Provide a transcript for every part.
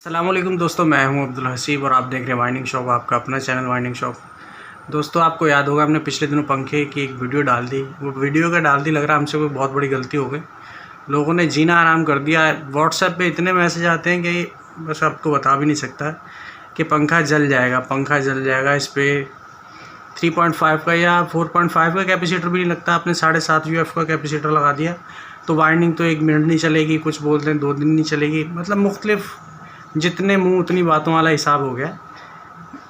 अस्सलामुअलैकुम दोस्तों, मैं हूं अब्दुल हसीब और आप देख रहे हैं वाइंडिंग शॉप, आपका अपना चैनल वाइंडिंग शॉप। दोस्तों, आपको याद होगा हमने पिछले दिनों पंखे की एक वीडियो डाल दी। वो वीडियो का डाल दी, लग रहा है हमसे कोई बहुत बड़ी गलती हो गई। लोगों ने जीना आराम कर दिया। व्हाट्सएप पे इतने मैसेज आते हैं कि बस आपको बता भी नहीं सकता कि पंखा जल जाएगा। इस पर 3.5 का या 4.5 का कैपेसिटर भी नहीं लगता। आपने 7.5 UF का कैपेसिटर लगा दिया तो वाइंडिंग तो 1 मिनट नहीं चलेगी, कुछ बोलते हैं 2 दिन नहीं चलेगी। मतलब मुख्तलिफ जितने मुंह उतनी बातों वाला हिसाब हो गया।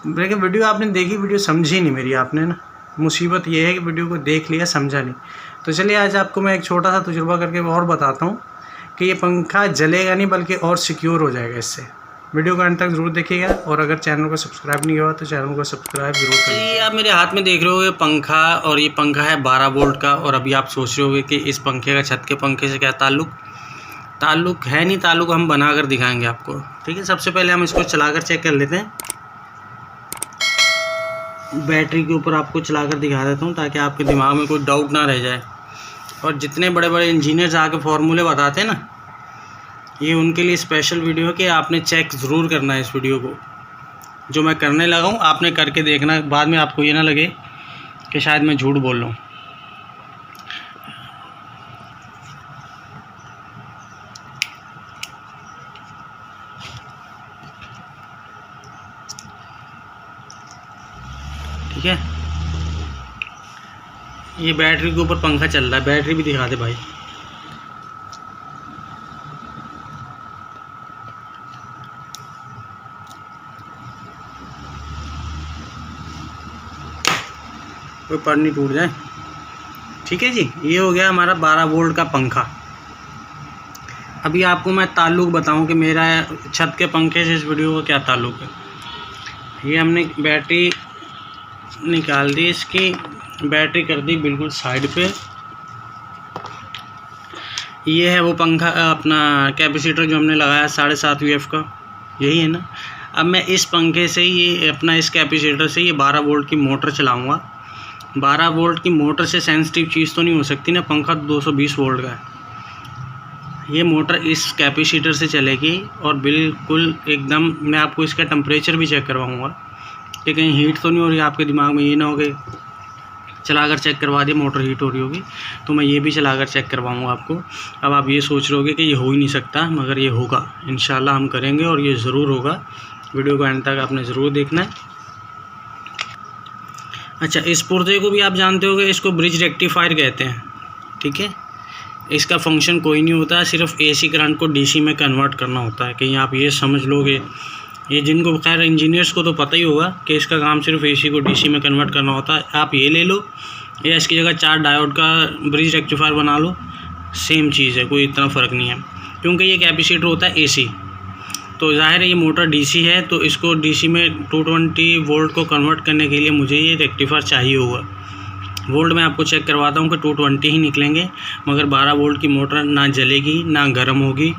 लेकिन वीडियो आपने देखी, वीडियो समझी नहीं मेरी आपने ना। मुसीबत ये है कि वीडियो को देख लिया, समझा नहीं। तो चलिए आज आपको मैं एक छोटा सा तजुर्बा करके और बताता हूँ कि ये पंखा जलेगा नहीं बल्कि और सिक्योर हो जाएगा इससे। वीडियो को अंत तक ज़रूर देखिएगा और अगर चैनल को सब्सक्राइब नहीं हुआ तो चैनल को सब्सक्राइब जरूर करिए। ये आप मेरे हाथ में देख रहे हो पंखा, और ये पंखा है 12 वोल्ट का। और अभी आप सोच रहे होगे कि इस पंखे का छत के पंखे से क्या ताल्लुक़ है। नहीं, ताल्लुक़ हम बना कर दिखाएंगे आपको। ठीक है, सबसे पहले हम इसको चलाकर चेक कर लेते हैं। बैटरी के ऊपर आपको चलाकर दिखा देता हूँ ताकि आपके दिमाग में कोई डाउट ना रह जाए। और जितने बड़े बड़े इंजीनियर्स आके फार्मूले बताते हैं ना, ये उनके लिए स्पेशल वीडियो है कि आपने चेक ज़रूर करना है इस वीडियो को। जो मैं करने लगा हूँ आपने करके देखना, बाद में आपको ये ना लगे कि शायद मैं झूठ बोल रहा हूँ। ठीक है, ये बैटरी के ऊपर पंखा चल रहा है। बैटरी भी दिखा दे भाई। कोई पर नहीं टूट जाए। ठीक है जी, ये हो गया हमारा 12 वोल्ट का पंखा। अभी आपको मैं ताल्लुक़ बताऊं कि मेरा छत के पंखे से इस वीडियो का क्या ताल्लुक़ है। ये हमने बैटरी निकाल दी, इसकी बैटरी कर दी बिल्कुल साइड पे। ये है वो पंखा, अपना कैपेसिटर जो हमने लगाया 7.5 UF का, यही है ना। अब मैं इस पंखे से ये अपना इस कैपेसिटर से ये 12 वोल्ट की मोटर चलाऊँगा। 12 वोल्ट की मोटर से सेंसिटिव चीज़ तो नहीं हो सकती ना, पंखा 220 वोल्ट का है। ये मोटर इस कैपेसिटर से चलेगी और बिल्कुल एकदम मैं आपको इसका टेम्परेचर भी चेक करवाऊँगा कि कहीं हीट तो नहीं हो रही। आपके दिमाग में ये ना हो कि चलाकर चेक करवा दिया मोटर हीट हो रही होगी, तो मैं ये भी चलाकर चेक करवाऊँगा आपको। अब आप ये सोच रहे होगे कि ये हो ही नहीं सकता, मगर ये होगा। इंशाल्लाह हम करेंगे और ये ज़रूर होगा। वीडियो को एंड तक आपने ज़रूर देखना है। अच्छा, इस पुर्जे को भी आप जानते होगे, इसको ब्रिज रेक्टिफायर कहते हैं। ठीक है, इसका फंक्शन कोई नहीं होता, सिर्फ AC करंट को DC में कन्वर्ट करना होता है। कहीं आप ये समझ लोगे, ये जिनको खैर इंजीनियर्स को तो पता ही होगा कि इसका काम सिर्फ AC को DC में कन्वर्ट करना होता है। आप ये ले लो या इसकी जगह 4 डायोड का ब्रिज रेक्टिफायर बना लो, सेम चीज़ है, कोई इतना फ़र्क नहीं है। क्योंकि ये कैपेसिटर होता है AC, तो ज़ाहिर है ये मोटर DC है, तो इसको DC में 220 वोल्ट को कन्वर्ट करने के लिए मुझे ये रेक्टिफायर चाहिए होगा। वोल्ट मैं आपको चेक करवाता हूँ कि 220 ही निकलेंगे, मगर 12 वोल्ट की मोटर ना जलेगी ना गर्म होगी,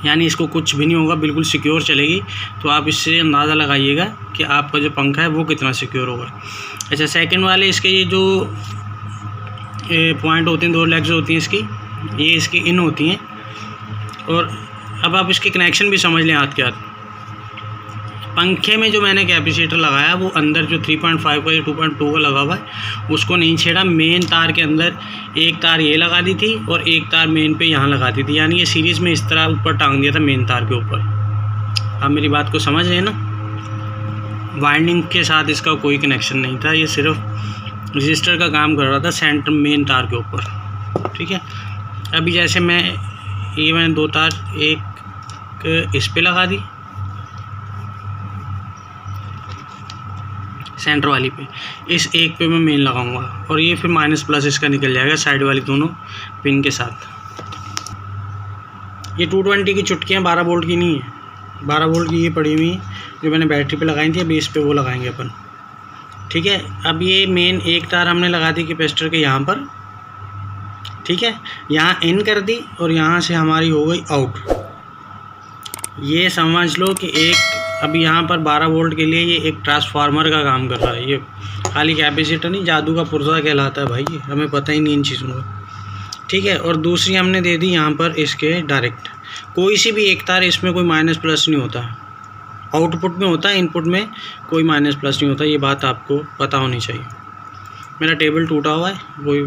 यानी इसको कुछ भी नहीं होगा, बिल्कुल सिक्योर चलेगी। तो आप इससे अंदाज़ा लगाइएगा कि आपका जो पंखा है वो कितना सिक्योर होगा। अच्छा, सेकंड वाले इसके ये जो पॉइंट होते हैं, 2 लेग्स होती हैं इसकी, ये इसकी इन होती हैं। और अब आप इसके कनेक्शन भी समझ लें हाथ के हाथ। पंखे में जो मैंने कैपेसिटर लगाया वो अंदर जो 3.5 का या 2.2 का लगा हुआ है उसको नहीं छेड़ा। मेन तार के अंदर एक तार ये लगा दी थी और एक तार मेन पे यहाँ लगा दी थी, यानी ये सीरीज़ में इस तरह ऊपर टांग दिया था मेन तार के ऊपर। आप मेरी बात को समझ रहे हैं ना। वाइंडिंग के साथ इसका कोई कनेक्शन नहीं था, ये सिर्फ रजिस्टर का काम कर रहा था सेंटर मेन तार के ऊपर। ठीक है, अभी जैसे मैंने 2 तार, एक इस पे लगा दी सेंटर वाली पे, इस एक पे मैं मेन लगाऊंगा और ये फिर माइनस प्लस इसका निकल जाएगा साइड वाली दोनों पिन के साथ। ये 220 की चुटकियाँ 12 वोल्ट की नहीं है, 12 वोल्ट की ये पड़ी हुई है जो मैंने बैटरी पे लगाई थी। अभी इस पे वो लगाएंगे अपन। ठीक है, अब ये मेन एक तार हमने लगा दी कैपेसिटर के यहाँ पर। ठीक है, यहाँ इन कर दी और यहाँ से हमारी हो गई आउट। ये समझ लो कि एक अभी यहाँ पर 12 वोल्ट के लिए ये एक ट्रांसफार्मर का काम कर रहा है। ये खाली कैपेसिटर नहीं, जादू का पुर्जा कहलाता है भाई, हमें पता ही नहीं इन चीज़ों का। ठीक है, और दूसरी हमने दे दी यहाँ पर इसके डायरेक्ट। कोई सी भी एक तार, इसमें कोई माइनस प्लस नहीं होता। आउटपुट में होता है, इनपुट में कोई माइनस प्लस नहीं होता। ये बात आपको पता होनी चाहिए। मेरा टेबल टूटा हुआ है, कोई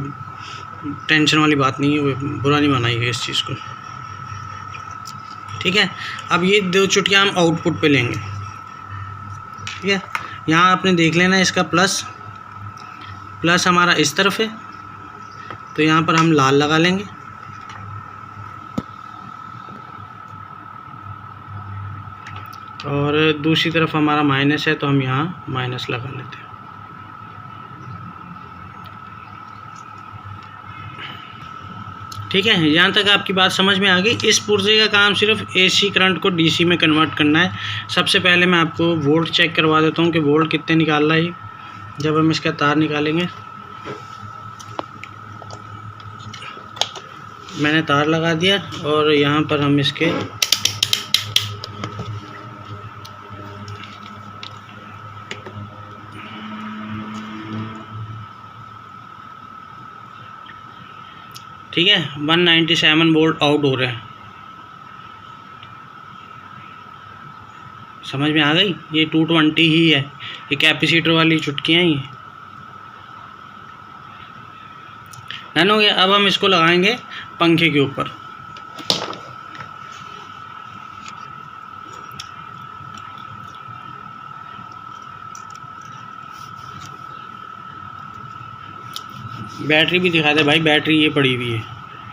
टेंशन वाली बात नहीं है, वो बुरा नहीं बनाइएगा इस चीज़ को, ठीक है। अब ये 2 चुटकियाँ हम आउटपुट पे लेंगे, ठीक है। यहाँ आपने देख लेना इसका प्लस हमारा इस तरफ है, तो यहाँ पर हम लाल लगा लेंगे, और दूसरी तरफ हमारा माइनस है तो हम यहाँ माइनस लगा लेते हैं। ठीक है, यहाँ तक आपकी बात समझ में आ गई। इस पुर्जे का काम सिर्फ एसी करंट को डीसी में कन्वर्ट करना है। सबसे पहले मैं आपको वोल्ट चेक करवा देता हूँ कि वोल्ट कितने निकाल रहा है। जब हम इसका तार निकालेंगे, मैंने तार लगा दिया और यहाँ पर हम इसके ठीक है 197 वोल्ट आउट हो रहे हैं। समझ में आ गई? ये 220 ही है, ये कैपेसिटर वाली चुटकियाँ ही डन हो गया। अब हम इसको लगाएंगे पंखे के ऊपर। बैटरी भी दिखा दे भाई, बैटरी ये पड़ी हुई है,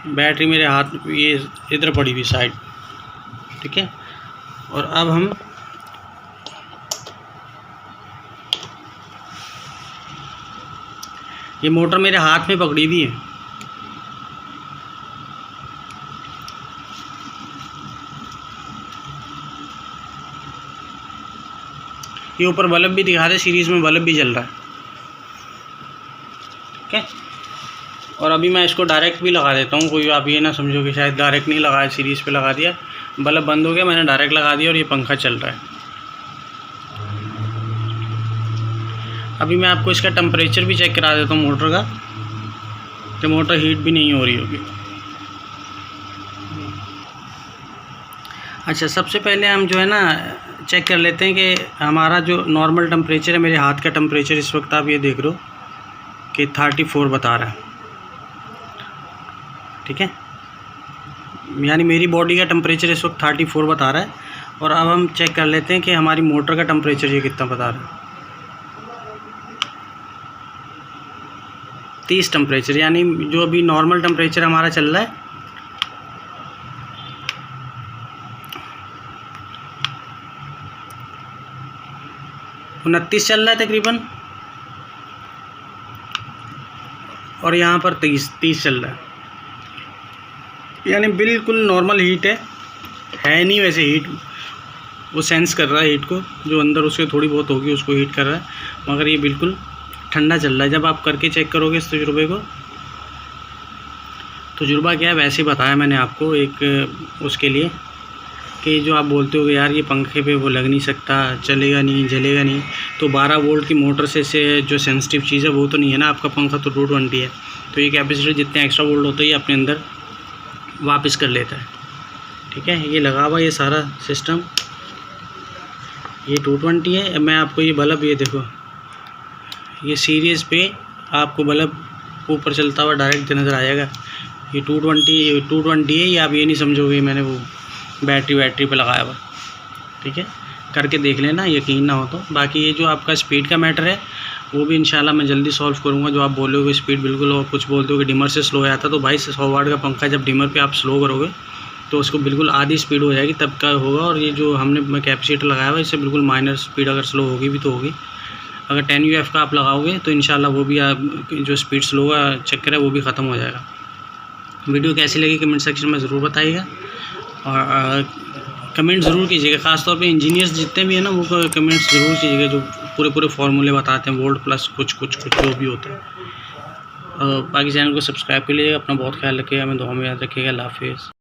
बैटरी मेरे हाथ ये इधर पड़ी हुई साइड, ठीक है। और अब हम ये मोटर मेरे हाथ में पकड़ी हुई है, ये ऊपर बल्ब भी दिखा दे, सीरीज़ में बल्ब भी जल रहा है, ठीक है। और अभी मैं इसको डायरेक्ट भी लगा देता हूँ, कोई आप ये ना समझो कि शायद डायरेक्ट नहीं लगाया, सीरीज़ पे लगा दिया, बल्ब बंद हो गया, मैंने डायरेक्ट लगा दिया और ये पंखा चल रहा है। अभी मैं आपको इसका टेम्परेचर भी चेक करा देता हूँ मोटर का, कि मोटर हीट भी नहीं हो रही होगी। अच्छा, सबसे पहले हम जो है ना चेक कर लेते हैं कि हमारा जो नॉर्मल टेम्परेचर है, मेरे हाथ का टेम्परेचर इस वक्त आप ये देख रहे हो कि 34 बता रहा है, ठीक है। यानी मेरी बॉडी का टेम्परेचर इस वक्त 34 बता रहा है। और अब हम चेक कर लेते हैं कि हमारी मोटर का टेम्परेचर ये कितना बता रहा है। 30 टेम्परेचर, यानी जो अभी नॉर्मल टेम्परेचर हमारा चल रहा है 29 चल रहा है तकरीबन, और यहाँ पर 30 चल रहा है, यानी बिल्कुल नॉर्मल हीट है नहीं वैसे हीट, वो सेंस कर रहा है हीट को, जो अंदर उसके थोड़ी बहुत होगी उसको हीट कर रहा है, मगर ये बिल्कुल ठंडा चल रहा है। जब आप करके चेक करोगे इस तजुर्बे को, तजुर्बा क्या है वैसे बताया मैंने आपको एक उसके लिए, कि जो आप बोलते हो यार ये पंखे पे वो लग नहीं सकता, चलेगा नहीं, जलेगा नहीं, तो 12 वोल्ट की मोटर से जो सेंसिटिव चीज़ है वो तो नहीं है ना, आपका पंखा तो 220 है, तो ये कैपेसिटर जितने एक्स्ट्रा वोल्ट होते हैं ये अपने अंदर वापस कर लेता है, ठीक है। ये लगा हुआ ये सारा सिस्टम, ये 220 है। मैं आपको ये बल्ब ये देखो, ये सीरीज़ पे आपको बल्ब ऊपर चलता हुआ डायरेक्ट नज़र आएगा। ये 220 है, ये आप ये नहीं समझोगे मैंने वो बैटरी पे लगाया हुआ, ठीक है। करके देख लेना, यकीन ना हो तो। बाकी ये जो आपका स्पीड का मैटर है वो भी इंशाल्लाह मैं जल्दी सॉल्व करूँगा। जो आप बोलोगे स्पीड बिल्कुल, और कुछ बोलते हो कि डिमर से स्लो आता, तो भाई 100 वाट का पंखा जब डिमर पे आप स्लो करोगे तो उसको बिल्कुल आधी स्पीड हो जाएगी, तब का होगा। और ये जो हमने कैपेसिटर लगाया हुआ है इससे बिल्कुल माइनर स्पीड अगर स्लो होगी भी तो होगी। अगर 10 UF का आप लगाओगे तो इंशाल्लाह वो भी आप जो स्पीड स्लो का चक्कर है वो भी ख़त्म हो जाएगा। वीडियो कैसी लगी कमेंट सेक्शन में ज़रूर बताइएगा, और कमेंट ज़रूर कीजिएगा। ख़ासतौर पे इंजीनियर्स जितने भी हैं ना वो कमेंट्स ज़रूर कीजिएगा, जो पूरे फार्मूले बताते हैं, वोल्ट प्लस कुछ जो भी होता है। बाकी चैनल को सब्सक्राइब कर लीजिएगा। अपना बहुत ख्याल रखिएगा, हमें दुआ में याद रखिएगा। अल्लाह हाफ़िज़।